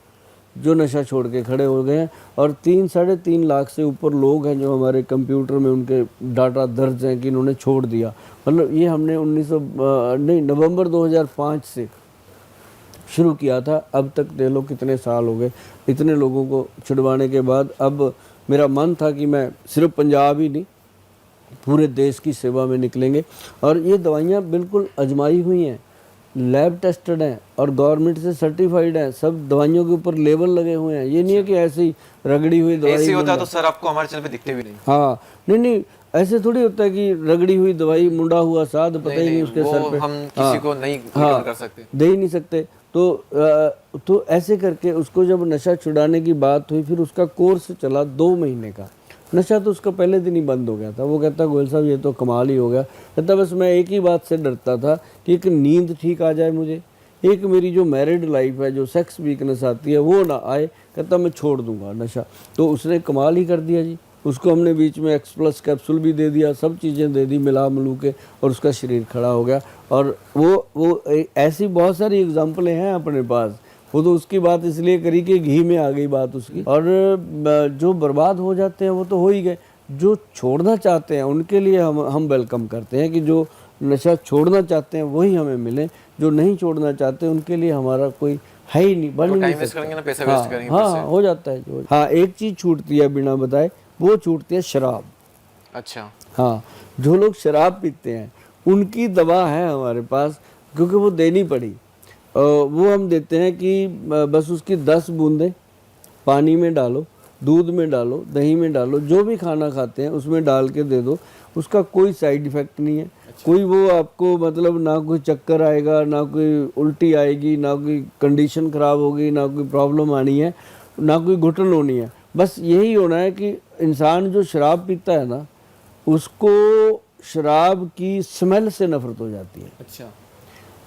जो नशा छोड़ के खड़े हो गए हैं। और 3-3.5 लाख से ऊपर लोग हैं जो हमारे कंप्यूटर में उनके डाटा दर्ज हैं कि इन्होंने छोड़ दिया। मतलब ये हमने नवंबर 2005 से शुरू किया था, अब तक देख लो कितने साल हो गए। इतने लोगों को छुड़वाने के बाद अब मेरा मन था कि मैं सिर्फ पंजाब ही नहीं, पूरे देश की सेवा में निकलेंगे। और ये दवाइयाँ बिल्कुल आजमाई हुई हैं, लैब टेस्टेड हैं और गवर्नमेंट से सर्टिफाइड हैं। सब दवाइयों के ऊपर लेबल लगे हुए हैं। ये नहीं है कि ऐसे ही रगड़ी हुई दवाई। ऐसे होता तो सर आपको हमारे चैनल पे दिखते भी नहीं। हाँ, नहीं, ऐसे थोड़ी होता है कि रगड़ी हुई दवाई, मुंडा हुआ साध, पता ही नहीं उसके सर पे। हम किसी को नहीं कर सकते, दे ही नहीं सकते। तो ऐसे करके उसको जब नशा छुड़ाने की बात हुई, फिर उसका कोर्स चला 2 महीने का। नशा तो उसका पहले दिन ही बंद हो गया था। वो कहता गोयल साहब ये तो कमाल ही हो गया। कहता बस मैं एक ही बात से डरता था कि एक नींद ठीक आ जाए मुझे, एक मेरी जो मैरिड लाइफ है, जो सेक्स वीकनेस आती है वो ना आए। कहता मैं छोड़ दूंगा नशा। तो उसने कमाल ही कर दिया जी। उसको हमने बीच में X+ कैप्सूल भी दे दिया, सब चीज़ें दे दी मिला मिलू के, और उसका शरीर खड़ा हो गया। और वो ऐसी बहुत सारी एग्जांपलें हैं अपने पास। वो तो उसकी बात इसलिए करी कि घी में आ गई बात उसकी। और जो बर्बाद हो जाते हैं वो तो हो ही गए, जो छोड़ना चाहते हैं उनके लिए हम वेलकम करते हैं कि जो नशा छोड़ना चाहते हैं वही हमें मिले, जो नहीं छोड़ना चाहते उनके लिए हमारा कोई है ही नहीं, बन ही नहीं वेस्ट सकता। करेंगे ना, पैसा हाँ, वेस्ट करेंगे हाँ हो जाता है जो। हाँ एक चीज़ छूटती है बिना बताए, वो छूटती है शराब। अच्छा। हाँ जो लोग शराब पीते हैं उनकी दवा है हमारे पास, क्योंकि वो देनी पड़ी। वो हम देते हैं कि बस उसकी 10 बूंदें पानी में डालो, दूध में डालो, दही में डालो, जो भी खाना खाते हैं उसमें डाल के दे दो। उसका कोई साइड इफ़ेक्ट नहीं है। कोई वो आपको मतलब ना कोई चक्कर आएगा, ना कोई उल्टी आएगी, ना कोई कंडीशन ख़राब होगी, ना कोई प्रॉब्लम आनी है, ना कोई घुटन होनी है। बस यही होना है कि इंसान जो शराब पीता है ना, उसको शराब की स्मेल से नफ़रत हो जाती है। अच्छा।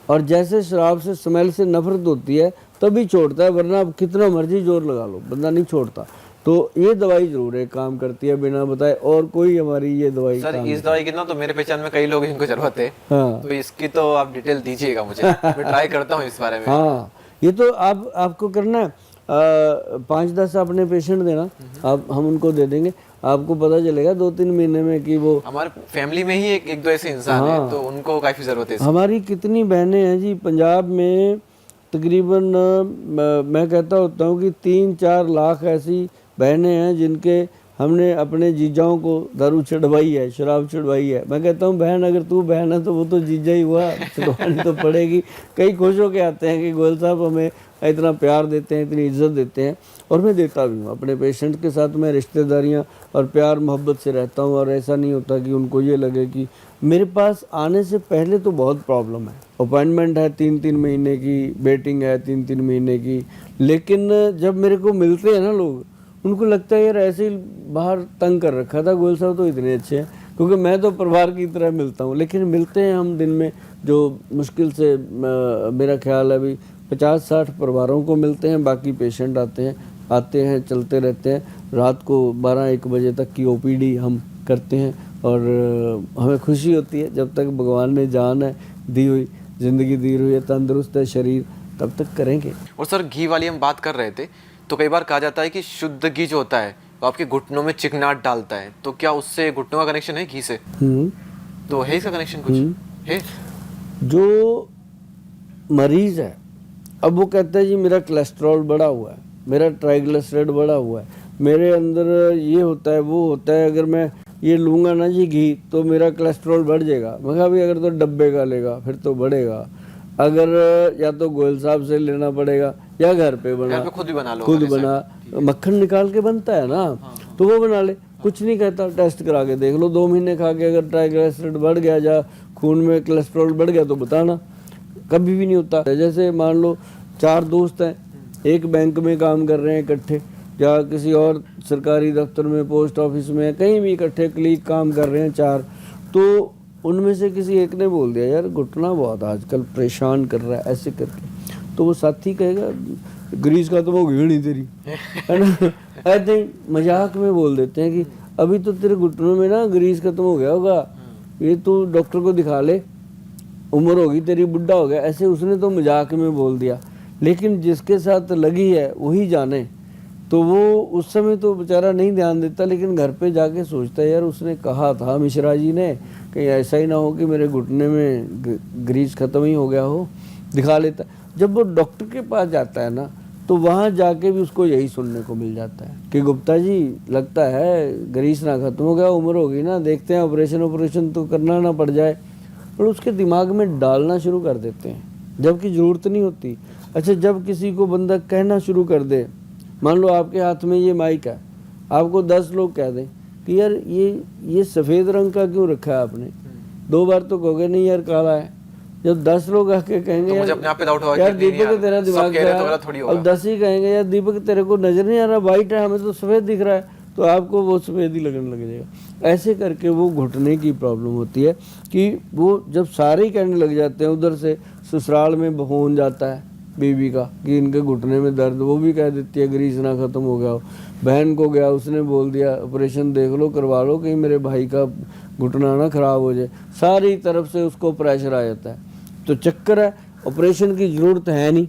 और जैसे शराब से स्मेल से नफ़रत होती है तभी छोड़ता है, वरना आप कितना मर्जी जोर लगा लो बंदा नहीं छोड़ता। तो ये दवाई जरूर है काम करती है बिना बताए, और कोई हमारी ये दवाई सर इस दवाई की ना तो मेरे पहचान में कई लोग इनको जरूरत है। हाँ। तो इसकी तो आप डिटेल दीजिएगा मुझे, मैं ट्राई करता हूँ इस बारे में। हाँ ये तो आपको करना है, 5-10 अपने पेशेंट देना, आप हम उनको दे देंगे, आपको पता चलेगा 2-3 महीने में कि वो। हमारे फैमिली में ही एक दो ऐसे इंसान है, तो उनको काफी जरूरत है। हमारी कितनी बहनें हैं जी पंजाब में, तकरीबन मैं कहता होता हूँ कि 3-4 लाख ऐसी बहनें हैं जिनके हमने अपने जीजाओं को दारू चढ़वाई है, शराब चढ़वाई है। मैं कहता हूँ बहन अगर तू बहन है तो वो तो जीजा ही हुआ, चढ़वानी तो पड़ेगी। कई खुश होकर आते हैं कि गोयल साहब हमें इतना प्यार देते हैं, इतनी इज्जत देते हैं, और मैं देता भी हूँ अपने पेशेंट के साथ। मैं रिश्तेदारियाँ और प्यार मोहब्बत से रहता हूँ, और ऐसा नहीं होता कि उनको ये लगे कि मेरे पास आने से पहले तो बहुत प्रॉब्लम है। अपॉइंटमेंट है 3-3 महीने की, वेटिंग है 3-3 महीने की, लेकिन जब मेरे को मिलते हैं ना लोग, उनको लगता है यार ऐसे ही बाहर तंग कर रखा था, गोयल साहब तो इतने अच्छे हैं। क्योंकि मैं तो परिवार की तरह मिलता हूँ, लेकिन मिलते हैं हम दिन में जो मुश्किल से मेरा ख्याल है अभी 50-60 परिवारों को मिलते हैं। बाकी पेशेंट आते हैं चलते रहते हैं। रात को 12-1 बजे तक की OPD हम करते हैं, और हमें खुशी होती है जब तक भगवान ने जान है दी हुई, ज़िंदगी दी हुई है, तंदुरुस्त है शरीर, तब तक करेंगे। और सर घी वाली हम बात कर रहे थे, तो कई बार कहा जाता है कि शुद्ध घी जो होता है वो आपके घुटनों में चिकनाहट डालता है, तो क्या उससे घुटनों का कनेक्शन है घी से? तो है इसका कनेक्शन कुछ है? जो मरीज है, अब वो कहता है जी मेरा कोलेस्ट्रॉल बढ़ा हुआ है, मेरा ट्राइग्लिसराइड बढ़ा हुआ है, मेरे अंदर ये होता है वो होता है, अगर मैं ये लूँगा ना जी घी तो मेरा कोलेस्ट्रॉल बढ़ जाएगा। मैं कहा भाई अगर तो डब्बे का लेगा फिर तो बढ़ेगा, अगर या तो गोयल साहब से लेना पड़ेगा या घर पे बना, खुद भी बना लो, खुद बना, मक्खन निकाल के बनता है ना, तो वो बना ले, कुछ नहीं कहता। टेस्ट करा के देख लो, 2 महीने खा के अगर ट्राइग्लिसराइड बढ़ गया या खून में कोलेस्ट्रॉल बढ़ गया तो बताना, कभी भी नहीं होता। जैसे मान लो 4 दोस्त हैं, एक बैंक में काम कर रहे हैं इकट्ठे, या किसी और सरकारी दफ्तर में, पोस्ट ऑफिस में, कहीं भी इकट्ठे क्लिक काम कर रहे हैं 4, तो उनमें से किसी एक ने बोल दिया यार घुटना बहुत आजकल परेशान कर रहा है ऐसे करके, तो वो साथी कहेगा ग्रीस खत्म हो गई नहीं तेरी, है ना। ऐसे ही मजाक में बोल देते हैं कि अभी तो तेरे घुटनों में ना ग्रीस खत्म हो गया होगा, ये तू डॉक्टर को दिखा ले, उम्र होगी तेरी, बुढ़ा हो गया। ऐसे उसने तो मजाक में बोल दिया, लेकिन जिसके साथ लगी है वही जाने। तो वो उस समय तो बेचारा नहीं ध्यान देता, लेकिन घर पे जाके सोचता है यार उसने कहा था मिश्रा जी ने, कहीं ऐसा ही ना हो कि मेरे घुटने में ग्रीस खत्म ही हो गया हो, दिखा लेता। जब वो डॉक्टर के पास जाता है ना, तो वहाँ जाके भी उसको यही सुनने को मिल जाता है कि गुप्ता जी लगता है ग्रीस ना खत्म हो गया, उम्र होगी ना, देखते हैं ऑपरेशन तो करना ना पड़ जाए, और उसके दिमाग में डालना शुरू कर देते हैं जबकि ज़रूरत नहीं होती। अच्छा, जब किसी को बंदा कहना शुरू कर दे, मान लो आपके हाथ में ये माइक है, आपको 10 लोग कह दें कि यार ये सफ़ेद रंग का क्यों रखा है आपने, 2 बार तो कहोगे नहीं यार काला है। जब 10 लोग आके कहेंगे तो मुझे अपने आप पे डाउट होगा यार कि दीपक तेरा दिमाग सब कह रहे तो गलत थोड़ी होगा। और 10 ही कहेंगे यार दीपक तेरे को नज़र नहीं आ रहा, वाइट है, हमें तो सफ़ेद दिख रहा है, तो आपको वो सफ़ेद ही लगने लग जाएगा। ऐसे करके वो घुटने की प्रॉब्लम होती है कि वो जब सारे ही कहने लग जाते हैं, उधर से ससुराल में फोन जाता है बीवी का कि इनके घुटने में दर्द, वो भी कह देती है ग्रीस ना ख़त्म हो गया हो। बहन को गया, उसने बोल दिया ऑपरेशन देख लो, करवा लो, कहीं मेरे भाई का घुटना ना ख़राब हो जाए। सारी तरफ से उसको प्रेशर आ जाता है। तो चक्कर है, ऑपरेशन की ज़रूरत है नहीं,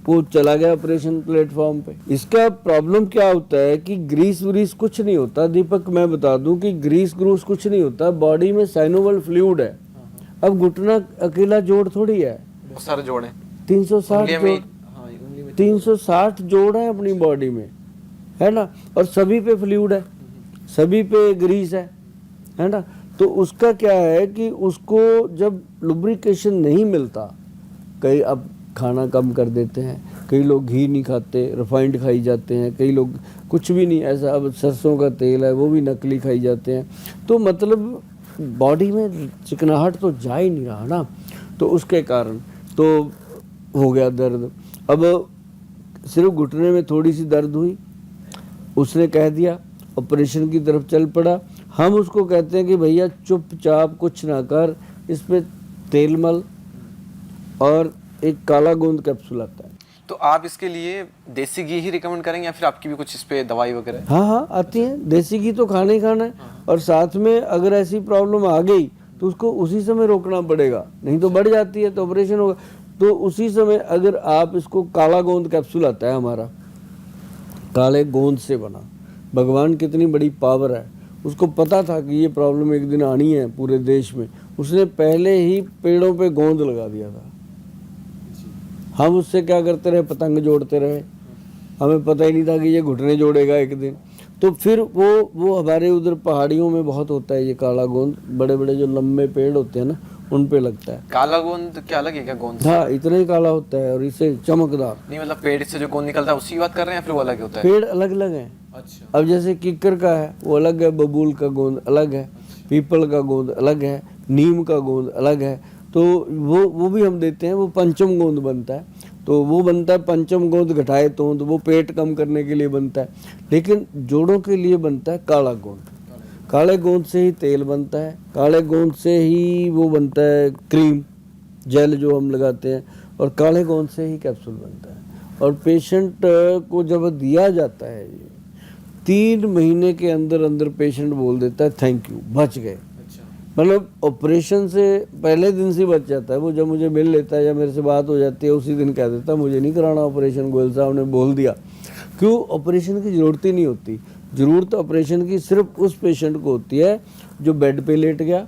वो चला गया ऑपरेशन प्लेटफॉर्म पे। इसका प्रॉब्लम क्या होता है कि ग्रीस व्रीस कुछ नहीं होता दीपक, मैं बता दूं कि ग्रीस ग्रूस कुछ नहीं होता, बॉडी में साइनोवल फ्लूइड है। अब घुटना अकेला जोड़ थोड़ी है, बहुत सारे जोड़ हैं, 360 जोड़, 360 जोड़ है अपनी बॉडी में, है ना, और सभी पे फ्लूइड है, सभी पे ग्रीस है ना। तो उसका क्या है कि उसको जब लुब्रिकेशन नहीं मिलता, कई अब खाना कम कर देते हैं, कई लोग घी नहीं खाते, रिफाइंड खाई जाते हैं, कई लोग कुछ भी नहीं, ऐसा अब सरसों का तेल है वो भी नकली खाई जाते हैं। तो मतलब बॉडी में चिकनाहट तो जा ही नहीं रहा ना, तो उसके कारण तो हो गया दर्द। अब सिर्फ घुटने में थोड़ी सी दर्द हुई, उसने कह दिया ऑपरेशन की तरफ चल पड़ा। हम उसको कहते हैं कि भैया चुपचाप कुछ ना कर, इस पे तेल मल और एक काला गोंद कैप्सूल आता है। तो आप इसके लिए देसी घी ही रिकमेंड करेंगे या फिर आपकी भी कुछ इस पे दवाई वगैरह है? हाँ आती है, देसी घी तो खाना ही खाना है। और साथ में अगर ऐसी प्रॉब्लम आ गई तो उसको उसी समय रोकना पड़ेगा, नहीं तो बढ़ जाती है तो ऑपरेशन होगा। तो उसी समय अगर आप इसको, काला गोंद कैप्सूल आता है हमारा, काले गोंद से बना, भगवान कितनी बड़ी पावर है, उसको पता था कि ये प्रॉब्लम एक दिन आनी है पूरे देश में, उसने पहले ही पेड़ों पे गोंद लगा दिया था। हम उससे क्या करते रहे, पतंग जोड़ते रहे, हमें पता ही नहीं था कि ये घुटने जोड़ेगा एक दिन। तो फिर वो हमारे उधर पहाड़ियों में बहुत होता है ये काला गोंद, बड़े बड़े जो लंबे पेड़ होते हैं ना उन पे लगता है। काला गोंद क्या अलग है क्या गोंद से? हाँ, इतना ही काला होता है और इसे चमकदार। नहीं मतलब पेड़ से जो गोंद निकलता है उसी की बात कर रहे हैं या फिर वो अलग होता है? पेड़ अलग अलग हैं। अच्छा। अब जैसे किक्कर का है वो अलग है, बबूल का गोंद अलग है, पीपल का गोंद अलग है, नीम का गोंद अलग है। तो वो भी हम देते हैं, वो पंचम गोंद बनता है। तो वो बनता है पंचम गोंद घटाए तोंद, वो पेट कम करने के लिए बनता है। लेकिन जोड़ों के लिए बनता है काला गोंद। काले गोंद से ही तेल बनता है, काले गोंद से ही वो बनता है क्रीम जेल जो हम लगाते हैं, और काले गोंद से ही कैप्सूल बनता है। और पेशेंट को जब दिया जाता है, 3 महीने के अंदर अंदर पेशेंट बोल देता है थैंक यू, बच गए। मतलब ऑपरेशन से पहले दिन से बच जाता है वो। जब मुझे मिल लेता है या मेरे से बात हो जाती है, उसी दिन कह देता है मुझे नहीं कराना ऑपरेशन, गोयल साहब ने बोल दिया। क्यों? ऑपरेशन की ज़रूरत ही नहीं होती। ज़रूरत ऑपरेशन की सिर्फ उस पेशेंट को होती है जो बेड पे लेट गया,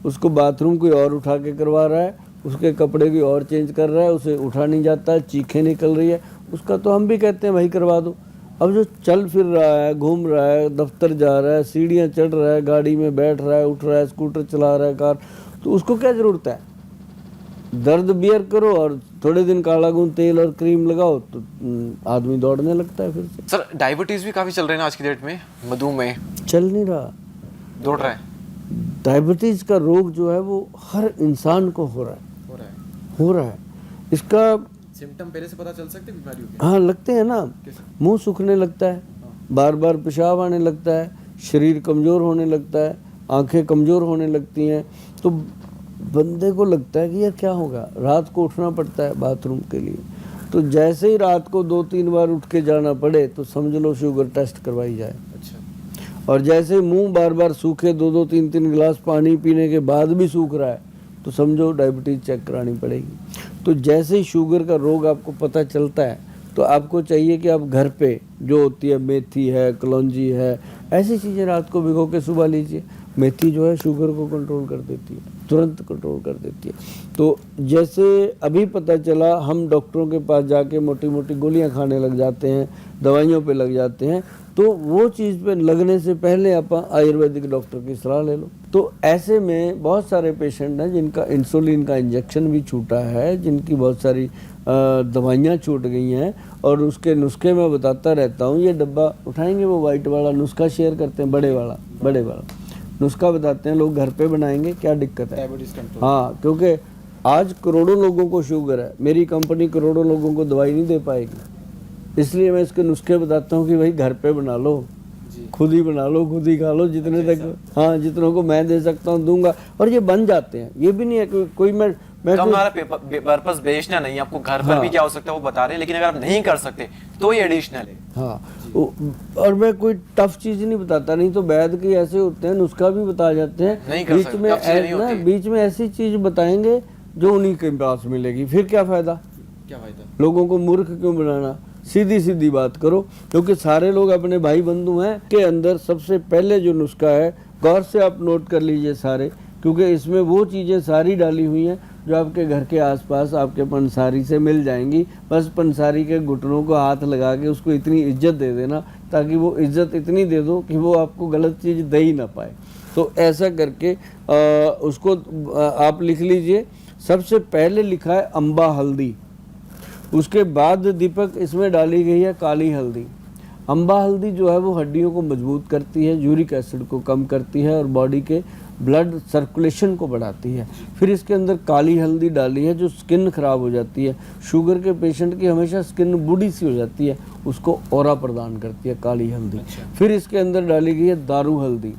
उसको बाथरूम कोई और उठा के करवा रहा है, उसके कपड़े कोई और चेंज कर रहा है, उसे उठा नहीं जाता है, चीखें निकल रही है, उसका तो हम भी कहते हैं भाई करवा दो। अब जो चल फिर रहा है, घूम रहा है, दफ्तर जा रहा है, सीढ़ियाँ चढ़ रहा है, गाड़ी में बैठ रहा है, उठ रहा है, स्कूटर चला रहा है, कार, तो उसको क्या ज़रूरत है? दर्द बियर करो और थोड़े दिन काला गोंद तेल और क्रीम लगाओ तो आदमी दौड़ने लगता है फिर से। सर डायबिटीज़ भी काफ़ी चल रहे हैं आज की डेट में, मधुमेह चल नहीं रहा, दौड़ रहा है। डायबिटीज़ का रोग जो है वो हर इंसान को हो रहा है। इसका सिम्टम पहले से पता चल सकते हैं बीमारियों के? हाँ, लगते हैं ना, मुंह सूखने लगता है, बार बार पेशाब आने लगता है, शरीर कमज़ोर होने लगता है, आंखें कमज़ोर होने लगती हैं। तो बंदे को लगता है कि यार क्या होगा, रात को उठना पड़ता है बाथरूम के लिए। तो जैसे ही रात को 2-3 बार उठ के जाना पड़े तो समझ लो शुगर टेस्ट करवाई जाए। अच्छा। और जैसे मुंह बार बार सूखे, 2-2 3-3 गिलास पानी पीने के बाद भी सूख रहा है तो समझो डायबिटीज़ चेक करानी पड़ेगी। तो जैसे ही शुगर का रोग आपको पता चलता है तो आपको चाहिए कि आप घर पे जो होती है, मेथी है, कलौंजी है, ऐसी चीज़ें रात को भिगो के सुबह लीजिए। मेथी जो है शुगर को कंट्रोल कर देती है, तुरंत कंट्रोल कर देती है। तो जैसे अभी पता चला, हम डॉक्टरों के पास जाके मोटी मोटी गोलियां खाने लग जाते हैं, दवाइयों पे लग जाते हैं, तो वो चीज़ पे लगने से पहले आप आयुर्वेदिक डॉक्टर की सलाह ले लो। तो ऐसे में बहुत सारे पेशेंट हैं जिनका इंसुलिन का इंजेक्शन भी छूटा है, जिनकी बहुत सारी दवाइयाँ छूट गई हैं, और उसके नुस्खे मैं बताता रहता हूँ। ये डब्बा उठाएंगे, वो वाइट वाला नुस्खा शेयर करते हैं, बड़े वाला नुस्खा बताते हैं, लोग घर पे बनाएंगे, क्या दिक्कत है? हाँ, क्योंकि आज करोड़ों लोगों को शुगर है, मेरी कंपनी करोड़ों लोगों को दवाई नहीं दे पाएगी, इसलिए मैं इसके नुस्खे बताता हूँ कि भाई घर पे बना लो, खुद ही बना लो, खुद ही खा लो, जितने तक, हाँ जितनों को मैं दे सकता हूँ दूंगा। और ये बन जाते हैं, ये भी नहीं है कोई मैं तो हमारा पर्पस बेचना नहीं, आपको घर पर भी क्या हो सकता है वो बता रहे हैं, लेकिन अगर आप नहीं कर सकते तो ये एडिशनल है। हाँ, और मैं कोई टफ चीज नहीं बताता, नहीं तो वैद के ऐसे होते हैं नुस्खा भी बता जाते हैं, बीच में ऐसी चीज बताएंगे जो उन्हीं के पास मिलेगी, फिर क्या फायदा, लोगों को मूर्ख क्यों बनाना। सीधी सीधी बात करो, क्योंकि सारे लोग अपने भाई बंधु हैं। के अंदर सबसे पहले जो नुस्खा है, गौर से आप नोट कर लीजिए सारे, क्योंकि इसमें वो चीज़ें सारी डाली हुई हैं जो आपके घर के आसपास आपके पंसारी से मिल जाएंगी। बस पंसारी के घुटनों को हाथ लगा के उसको इतनी इज्जत दे देना, ताकि वो इज्जत इतनी दे दो कि वो आपको गलत चीज़ दे ही ना पाए। तो ऐसा करके उसको आप लिख लीजिए। सबसे पहले लिखा है अम्बा हल्दी, उसके बाद दीपक इसमें डाली गई है काली हल्दी। अम्बा हल्दी जो है वो हड्डियों को मजबूत करती है, यूरिक एसिड को कम करती है और बॉडी के ब्लड सर्कुलेशन को बढ़ाती है। फिर इसके अंदर काली हल्दी डाली है जो स्किन खराब हो जाती है, शुगर के पेशेंट की हमेशा स्किन बूढ़ी सी हो जाती है, उसको ऑरा प्रदान करती है काली हल्दी। फिर इसके अंदर डाली गई है दारू हल्दी।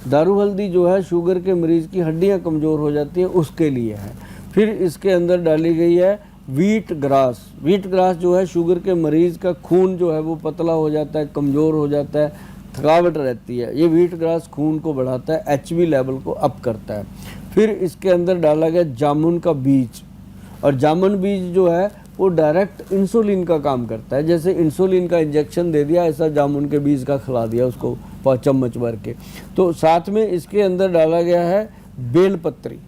दारू हल्दी जो है शुगर के मरीज की हड्डियाँ कमज़ोर हो जाती हैं उसके लिए है। फिर इसके अंदर डाली गई है व्हीट ग्रास। व्हीट ग्रास जो है शुगर के मरीज का खून जो है वो पतला हो जाता है, कमज़ोर हो जाता है, थकावट रहती है, ये व्हीट ग्रास खून को बढ़ाता है, एचबी लेवल को अप करता है। फिर इसके अंदर डाला गया जामुन का बीज, और जामुन बीज जो है वो डायरेक्ट इंसुलिन का काम करता है। जैसे इंसुलिन का इंजेक्शन दे दिया, ऐसा जामुन के बीज का खिला दिया उसको चम्मच भर के। तो साथ में इसके अंदर डाला गया है बेलपत्री।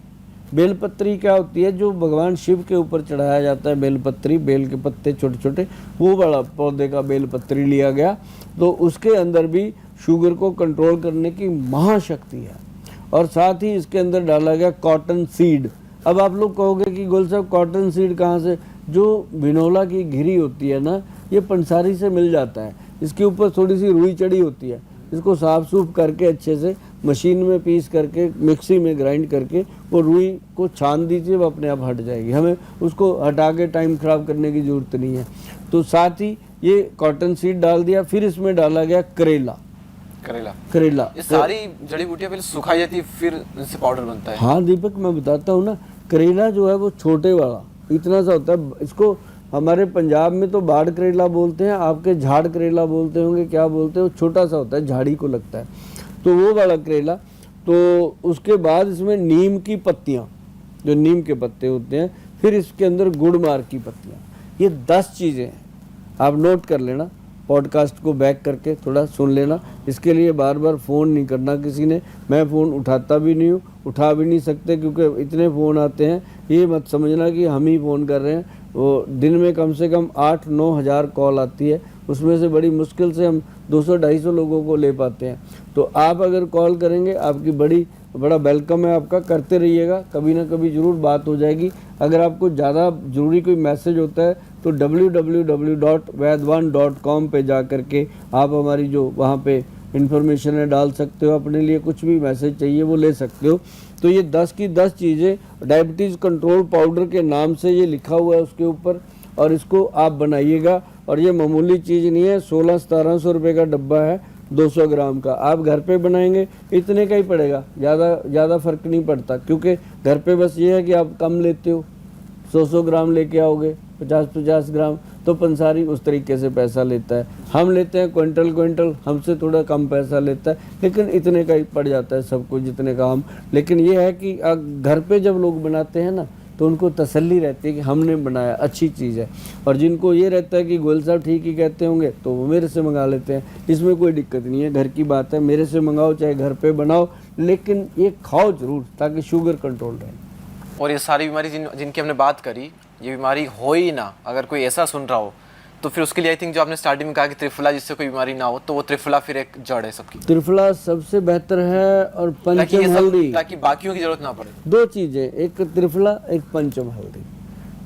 बेलपत्री क्या होती है, जो भगवान शिव के ऊपर चढ़ाया जाता है बेलपत्री, बेल के पत्ते छोटे छोटे, वो बड़ा पौधे का बेलपत्री लिया गया। तो उसके अंदर भी शुगर को कंट्रोल करने की महाशक्ति है। और साथ ही इसके अंदर डाला गया कॉटन सीड। अब आप लोग कहोगे कि गोल साहब कॉटन सीड कहाँ से, जो बिनोला की घिरी होती है ना, ये पंसारी से मिल जाता है। इसके ऊपर थोड़ी सी रुई चढ़ी होती है, इसको साफ सूफ करके अच्छे से मशीन में पीस करके मिक्सी में ग्राइंड करके वो रुई को छान दीजिए, वो अपने आप हट जाएगी, हमें उसको हटा के टाइम ख़राब करने की ज़रूरत नहीं है। तो साथ ही ये कॉटन सीड डाल दिया। फिर इसमें डाला गया करेला। करेला ये सारी जड़ी बूटियां पहले सुखाई जाती है, फिर इनसे पाउडर बनता है। हाँ दीपक, मैं बताता हूँ ना, करेला जो है वो छोटे वाला इतना सा होता है, इसको हमारे पंजाब में तो बाड़ करेला बोलते हैं, आपके झाड़ करेला बोलते होंगे, क्या बोलते हैं, वो छोटा सा होता है, झाड़ी को लगता है, तो वो वाला करेला। तो उसके बाद इसमें नीम की पत्तियाँ, जो नीम के पत्ते होते हैं, फिर इसके अंदर गुड़मार की पत्तियाँ, ये 10 चीज़ें हैं। आप नोट कर लेना, पॉडकास्ट को बैक करके थोड़ा सुन लेना। इसके लिए बार बार फ़ोन नहीं करना किसी ने, मैं फ़ोन उठाता भी नहीं हूँ, उठा भी नहीं सकते, क्योंकि इतने फ़ोन आते हैं, ये मत समझना कि हम ही फ़ोन कर रहे हैं। वो दिन में कम से कम 8-9 हज़ार कॉल आती है, उसमें से बड़ी मुश्किल से हम 200-250 लोगों को ले पाते हैं। तो आप अगर कॉल करेंगे, आपकी बड़ा वेलकम है आपका, करते रहिएगा, कभी ना कभी ज़रूर बात हो जाएगी। अगर आपको ज़्यादा ज़रूरी कोई मैसेज होता है तो www.vaidwan.com पे जा कर के आप हमारी जो वहाँ पे इन्फॉर्मेशन है डाल सकते हो, अपने लिए कुछ भी मैसेज चाहिए वो ले सकते हो। तो ये 10 की 10 चीज़ें डायबिटीज़ कंट्रोल पाउडर के नाम से ये लिखा हुआ है उसके ऊपर, और इसको आप बनाइएगा। और ये मामूली चीज़ नहीं है, 1600-1700 रुपये का डब्बा है 200 ग्राम का। आप घर पे बनाएंगे इतने का ही पड़ेगा, ज़्यादा फ़र्क नहीं पड़ता, क्योंकि घर पे बस ये है कि आप कम लेते हो, 100 ग्राम लेके आओगे, 50 ग्राम, तो पंसारी उस तरीके से पैसा लेता है। हम लेते हैं क्विंटल, हमसे थोड़ा कम पैसा लेता है, लेकिन इतने का ही पड़ जाता है सब कुछ, जितने का हम। लेकिन ये है कि घर पे जब लोग बनाते हैं ना, तो उनको तसल्ली रहती है कि हमने बनाया, अच्छी चीज़ है। और जिनको ये रहता है कि गोयल साहब ठीक ही कहते होंगे, तो वो मेरे से मंगा लेते हैं, इसमें कोई दिक्कत नहीं है, घर की बात है, मेरे से मंगाओ चाहे घर पे बनाओ, लेकिन ये खाओ ज़रूर, ताकि शुगर कंट्रोल रहे। और ये सारी बीमारी जिनकी हमने बात करी, ये बीमारी हो ही ना, अगर कोई ऐसा सुन रहा हो, तो फिर उसके लिए आई थिंक जो आपने स्टार्टिंग में कहा कि त्रिफला, जिससे कोई बीमारी ना हो, तो वो त्रिफला फिर एक जड़ है सबकी। त्रिफला सबसे बेहतर है, और पंचम हल्दी, ताकि बाकियों की जरूरत ना पड़े। 2 चीज़ें, एक त्रिफला, एक पंचम हल्दी,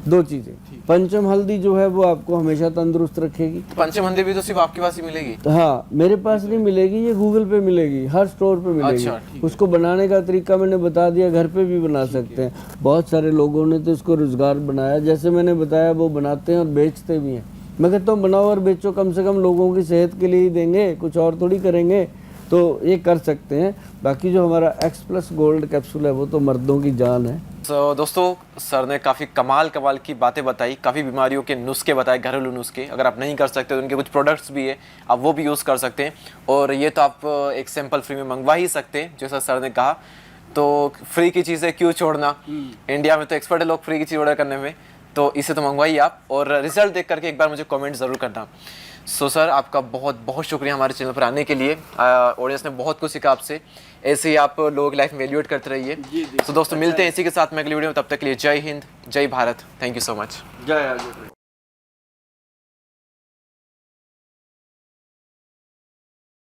2 चीज़ें। पंचम हल्दी जो है वो आपको हमेशा तंदुरुस्त रखेगी। पंचम हल्दी भी तो सिर्फ आपके पास ही मिलेगी? हाँ, मेरे पास नहीं मिलेगी, ये गूगल पे मिलेगी, हर स्टोर पे मिलेगी। अच्छा, उसको बनाने का तरीका मैंने बता दिया, घर पे भी बना सकते हैं। बहुत सारे लोगों ने तो इसको रोजगार बनाया, जैसे मैंने बताया, वो बनाते हैं और बेचते भी हैं। मैं कहता हूँ बनाओ और बेचो, कम से कम लोगों की सेहत के लिए ही देंगे, कुछ और थोड़ी करेंगे, तो ये कर सकते हैं। बाकी जो हमारा X+ गोल्ड कैप्सूल है वो तो मर्दों की जान है। दोस्तों सर ने काफ़ी कमाल की बातें बताई, काफ़ी बीमारियों के नुस्खे बताए, घरेलू नुस्खे। अगर आप नहीं कर सकते तो उनके कुछ प्रोडक्ट्स भी है, आप वो भी यूज़ कर सकते हैं। और ये तो आप एक सैंपल फ्री में मंगवा ही सकते हैं, जैसा सर ने कहा। तो फ्री की चीज़ें क्यों छोड़ना, इंडिया में तो एक्सपर्ट है लोग फ्री की चीज़ ऑर्डर करने में, तो इसे तो मंगवाइए आप। और रिजल्ट देख करके एक बार मुझे कमेंट ज़रूर करना। सो सर आपका बहुत बहुत शुक्रिया हमारे चैनल पर आने के लिए। ऑडियंस ने बहुत कुछ सीखा आपसे, ऐसे ही आप लोगों की लाइफ में वैल्यूएट करते रहिए। तो दोस्तों मिलते हैं इसी के साथ में अगली वीडियो में, तब तक के लिए जय हिंद, जय Bharat, thank you so much. जय